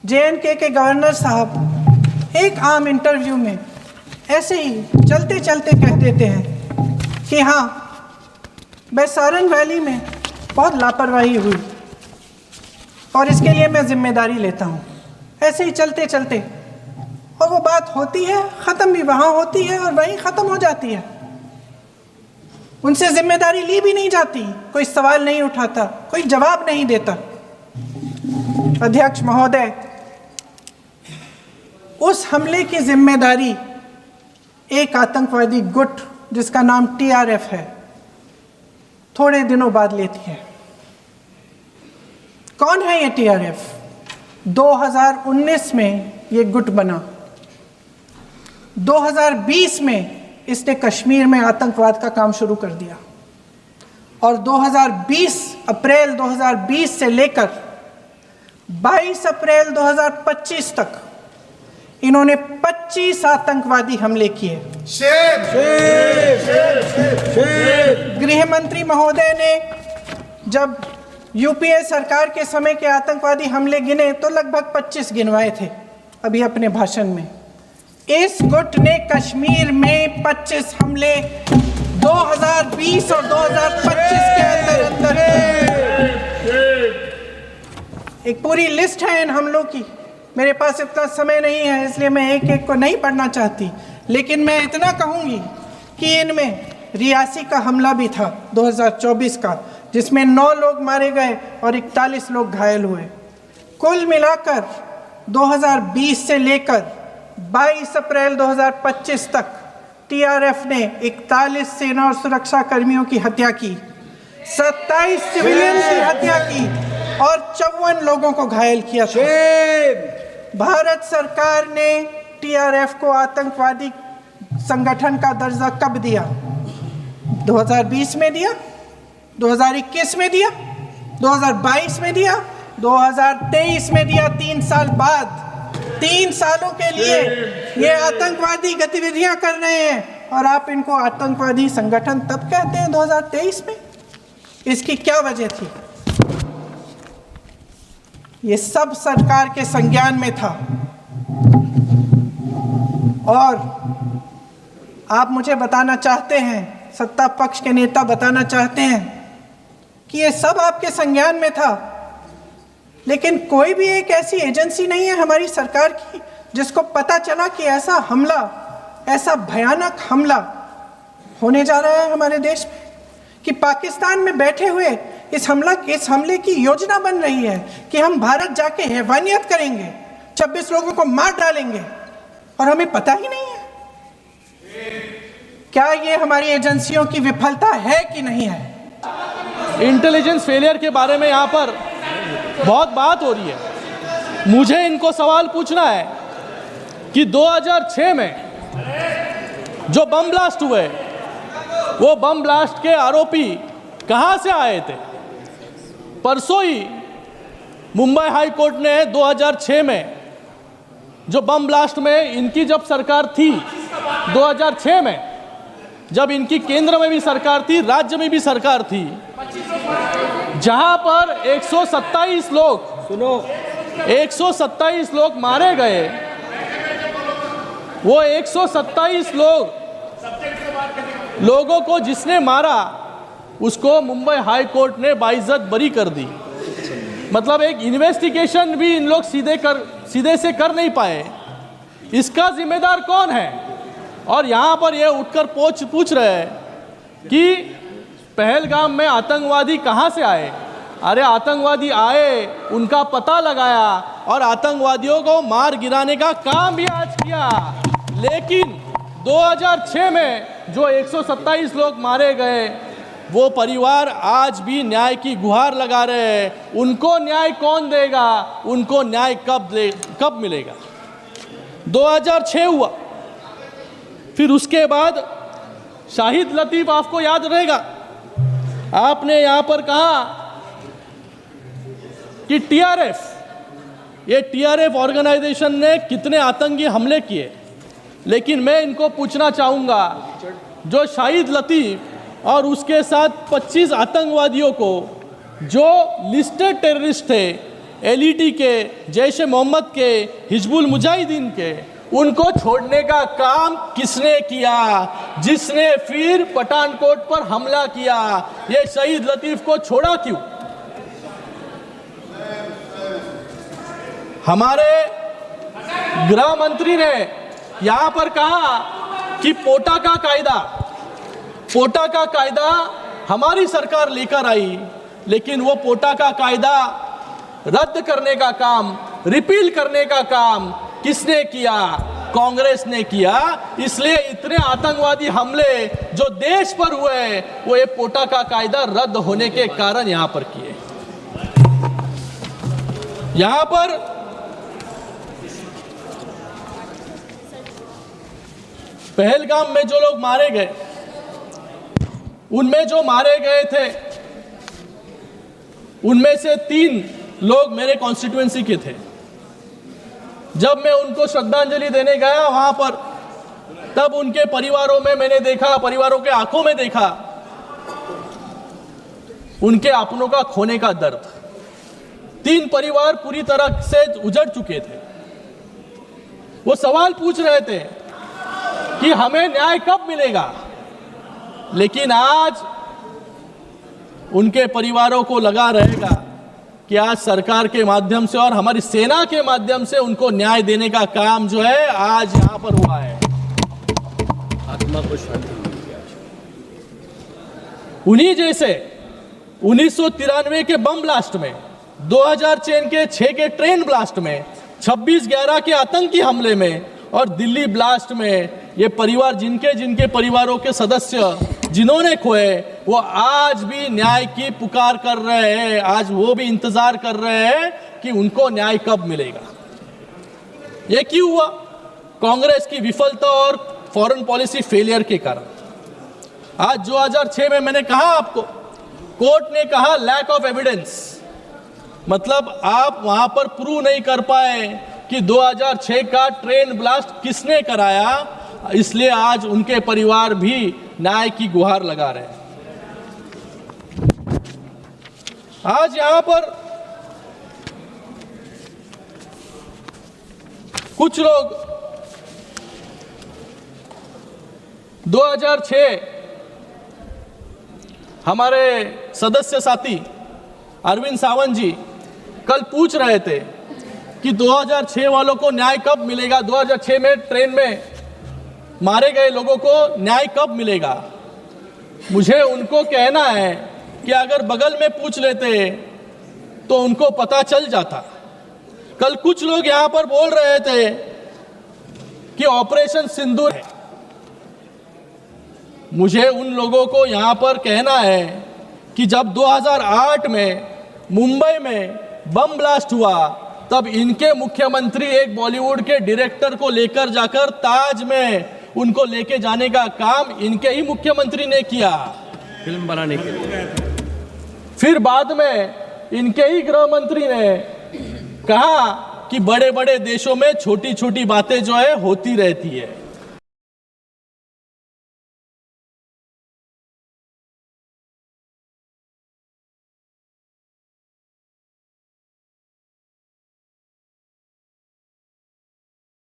JNK के governor साहब एक आम इंटरव्यू में ऐसे ही चलते चलते कह देते हैं कि हाँ, बैसारन वैली में बहुत लापरवाही हुई और इसके लिए मैं जिम्मेदारी लेता हूँ। ऐसे ही चलते चलते, और वो बात होती है, ख़त्म भी वहाँ होती है और वहीं ख़त्म हो जाती है। उनसे जिम्मेदारी ली भी नहीं जाती, कोई सवाल नहीं उठाता, कोई जवाब नहीं देता। अध्यक्ष महोदय, उस हमले की जिम्मेदारी एक आतंकवादी गुट जिसका नाम TRF है थोड़े दिनों बाद लेती है। कौन है ये TRF? 2019 में ये गुट बना। 2020 में इसने कश्मीर में आतंकवाद का काम शुरू कर दिया और अप्रैल 2020 से लेकर 22 अप्रैल 2025 तक इन्होंने 25 आतंकवादी हमले किए। गृह मंत्री महोदय ने जब UPA सरकार के समय के आतंकवादी हमले गिने तो लगभग 25 गिनवाए थे अभी अपने भाषण में। इस गुट ने कश्मीर में 25 हमले 2020 और 2025 के अंदर एक पूरी लिस्ट है इन हमलों की। मेरे पास इतना समय नहीं है इसलिए मैं एक एक को नहीं पढ़ना चाहती, लेकिन मैं इतना कहूँगी कि इनमें रियासी का हमला भी था 2024 का, जिसमें 9 लोग मारे गए और 41 लोग घायल हुए। कुल मिलाकर 2020 से लेकर 22 अप्रैल 2025 तक TRF ने 41 सेना और सुरक्षा कर्मियों की हत्या की, 27 सिविलियन की हत्या की और 54 लोगों को घायल किया था। भारत सरकार ने TRF को आतंकवादी संगठन का दर्जा कब दिया? 2020 में दिया, 2021 में दिया, 2022 में दिया, 2023 में दिया। 3 साल बाद, 3 सालों के लिए ये आतंकवादी गतिविधियां कर रहे हैं और आप इनको आतंकवादी संगठन तब कहते हैं 2023 में। इसकी क्या वजह थी? ये सब सरकार के संज्ञान में था और आप मुझे बताना चाहते हैं, सत्ता पक्ष के नेता बताना चाहते हैं कि ये सब आपके संज्ञान में था, लेकिन कोई भी एक ऐसी एजेंसी नहीं है हमारी सरकार की जिसको पता चला कि ऐसा हमला, ऐसा भयानक हमला होने जा रहा है हमारे देश में, कि पाकिस्तान में बैठे हुए इस हमले की योजना बन रही है कि हम भारत जाके हैवानियत करेंगे, 26 लोगों को मार डालेंगे और हमें पता ही नहीं है। क्या ये हमारी एजेंसियों की विफलता है कि नहीं है? इंटेलिजेंस फेलियर के बारे में यहाँ पर बहुत बात हो रही है। मुझे इनको सवाल पूछना है कि 2006 में जो बम ब्लास्ट हुए, वो बम ब्लास्ट के आरोपी कहाँ से आए थे? परसों ही मुंबई हाई कोर्ट ने 2006 में जो बम ब्लास्ट में इनकी जब सरकार थी, 2006 में जब इनकी केंद्र में भी सरकार थी, राज्य में भी सरकार थी, जहां पर 127 लोग मारे गए, वो 127 लोगों को जिसने मारा उसको मुंबई हाई कोर्ट ने बाइज्जत बरी कर दी। मतलब एक इन्वेस्टिगेशन भी इन लोग सीधे से कर नहीं पाए। इसका जिम्मेदार कौन है? और यहाँ पर ये उठकर पूछ रहे हैं कि पहलगाम में आतंकवादी कहाँ से आए? अरे आतंकवादी आए, उनका पता लगाया और आतंकवादियों को मार गिराने का काम भी आज किया। लेकिन 2006 में जो 127 लोग मारे गए, वो परिवार आज भी न्याय की गुहार लगा रहे हैं। उनको न्याय कौन देगा? उनको न्याय कब मिलेगा? 2006 हुआ, फिर उसके बाद शाहिद लतीफ़, आपको याद रहेगा, आपने यहाँ पर कहा कि ये TRF ऑर्गेनाइजेशन ने कितने आतंकी हमले किए। लेकिन मैं इनको पूछना चाहूँगा, जो शाहिद लतीफ़ और उसके साथ 25 आतंकवादियों को जो लिस्टेड टेररिस्ट थे एलईटी के, जैश ए मोहम्मद के, हिजबुल मुजाहिदीन के, उनको छोड़ने का काम किसने किया? जिसने फिर पठानकोट पर हमला किया। ये शहीद लतीफ को छोड़ा क्यों? हमारे गृह मंत्री ने यहां पर कहा कि पोटा का कायदा हमारी सरकार लेकर आई, लेकिन वो पोटा का कायदा रद्द करने का काम, रिपील करने का काम किसने किया? कांग्रेस ने किया। इसलिए इतने आतंकवादी हमले जो देश पर हुए वो ये पोटा का कायदा रद्द होने के कारण यहां पर किए। यहां पर पहलगाम में जो लोग मारे गए, उनमें जो मारे गए थे उनमें से 3 लोग मेरे कॉन्स्टिट्यूएंसी के थे। जब मैं उनको श्रद्धांजलि देने गया वहां पर, तब उनके परिवारों में मैंने देखा, परिवारों के आंखों में देखा उनके अपनों का खोने का दर्द। 3 परिवार पूरी तरह से उजड़ चुके थे। वो सवाल पूछ रहे थे कि हमें न्याय कब मिलेगा, लेकिन आज उनके परिवारों को लगा रहेगा कि आज सरकार के माध्यम से और हमारी सेना के माध्यम से उनको न्याय देने का काम जो है आज यहां पर हुआ है। आत्मा को शांति मिली। उन्हीं जैसे 1993 के बम ब्लास्ट में, 2006 के ट्रेन ब्लास्ट में, 26/11 के आतंकी हमले में और दिल्ली ब्लास्ट में ये परिवार, जिनके परिवारों के सदस्य जिन्होंने खोए, वो आज भी न्याय की पुकार कर रहे हैं। आज वो भी इंतजार कर रहे हैं कि उनको न्याय कब मिलेगा। ये क्यों हुआ? कांग्रेस की विफलता और फॉरेन पॉलिसी फेलियर के कारण। आज 2006 में मैंने कहा आपको, कोर्ट ने कहा लैक ऑफ एविडेंस, मतलब आप वहां पर प्रूव नहीं कर पाए कि 2006 का ट्रेन ब्लास्ट किसने कराया, इसलिए आज उनके परिवार भी न्याय की गुहार लगा रहे हैं। आज यहां पर कुछ लोग 2006 हमारे सदस्य साथी अरविंद सावंत जी कल पूछ रहे थे कि 2006 वालों को न्याय कब मिलेगा, 2006 में ट्रेन में मारे गए लोगों को न्याय कब मिलेगा। मुझे उनको कहना है कि अगर बगल में पूछ लेते तो उनको पता चल जाता। कल कुछ लोग यहां पर बोल रहे थे कि ऑपरेशन सिंदूर है। मुझे उन लोगों को यहां पर कहना है कि जब 2008 में मुंबई में बम ब्लास्ट हुआ, तब इनके मुख्यमंत्री एक बॉलीवुड के डायरेक्टर को लेकर जाकर ताज में उनको लेके जाने का काम इनके ही मुख्यमंत्री ने किया, फिल्म बनाने के लिए। फिर बाद में इनके ही गृह मंत्री ने कहा कि बड़े बड़े देशों में छोटी छोटी बातें जो है होती रहती है।